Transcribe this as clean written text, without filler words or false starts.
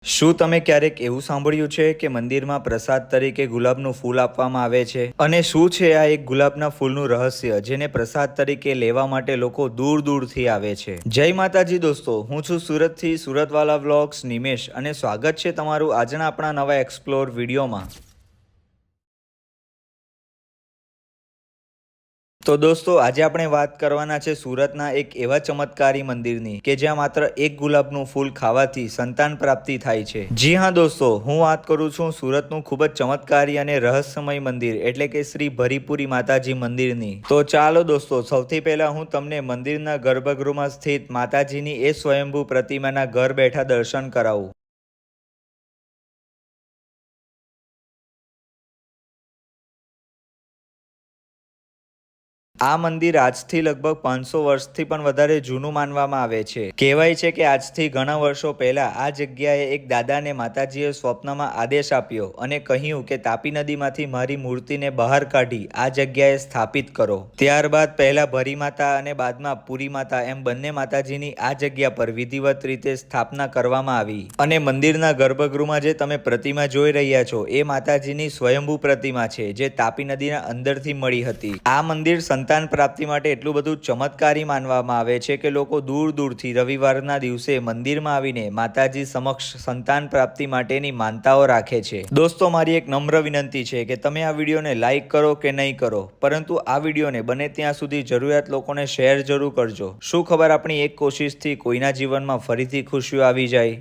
શું તમે ક્યારેક એવું સાંભળ્યું છે કે મંદિરમાં પ્રસાદ તરીકે ગુલાબનું ફૂલ આપવામાં આવે છે? અને શું છે આ એક ગુલાબના ફૂલનું રહસ્ય જેને પ્રસાદ તરીકે લેવા માટે લોકો દૂર દૂરથી આવે છે? જય માતાજી દોસ્તો, હું છું સુરતથી સુરતવાલા વ્લોગ્સ નિમેશ અને સ્વાગત છે તમારું આજના આપણા નવા એક્સપ્લોર વિડીયોમાં। તો દોસ્તો, આજે આપણે વાત કરવાના છે સુરતના એક એવા ચમત્કારી મંદિરની કે જ્યાં માત્ર એક ગુલાબનું ફૂલ ખાવાથી સંતાન પ્રાપ્તિ થાય છે। જી હા દોસ્તો, હું વાત કરું છું સુરતનું ખૂબ જ ચમત્કારી અને રહસ્યમય મંદિર એટલે કે શ્રી ભરીપુરી માતાજી મંદિરની। તો ચાલો દોસ્તો, સૌથી પહેલા હું તમને મંદિરના ગર્ભગૃહમાં સ્થિત માતાજીની એ સ્વયંભૂ પ્રતિમાના ઘર બેઠા દર્શન કરાવું। આ મંદિર આજથી લગભગ 500 વર્ષથી પણ વધારે જૂનું માનવામાં આવે છે। કહેવાય છે કે આજથી ઘણા વર્ષો પહેલા આ જગ્યાએ એક દાદાને માતાજીએ સ્વપ્નમાં આદેશ આપ્યો અને કહ્યું કે તાપી નદીમાંથી મારી મૂર્તિને બહાર કાઢી આ જગ્યાએ સ્થાપિત કરો। ત્યારબાદ પહેલા ભરી માતા અને બાદમાં પુરી માતા એમ બંને માતાજીની આ જગ્યા પર વિધિવત રીતે સ્થાપના કરવામાં આવી અને મંદિરના ગર્ભગૃહમાં જે તમે પ્રતિમા જોઈ રહ્યા છો એ માતાજીની સ્વયંભૂ પ્રતિમા છે જે તાપી નદીના અંદરથી મળી હતી। આ મંદિર સંતાન પ્રાપ્તિ માટે એટલું બધું ચમત્કારી માનવામાં આવે છે કે લોકો દૂર દૂરથી રવિવારના દિવસે મંદિરમાં આવીને માતાજી સમક્ષ સંતાન પ્રાપ્તિ માટેની માનતાઓ રાખે છે। દોસ્તો, મારી એક નમ્ર વિનંતી છે કે તમે આ વિડીયોને લાઈક કરો કે નહીં કરો, પરંતુ આ વિડીયોને બને ત્યાં સુધી જરૂરિયાત લોકોને શેર જરૂર કરજો। શું ખબર આપણી એક કોશિશથી કોઈના જીવનમાં ફરીથી ખુશીઓ આવી જાય।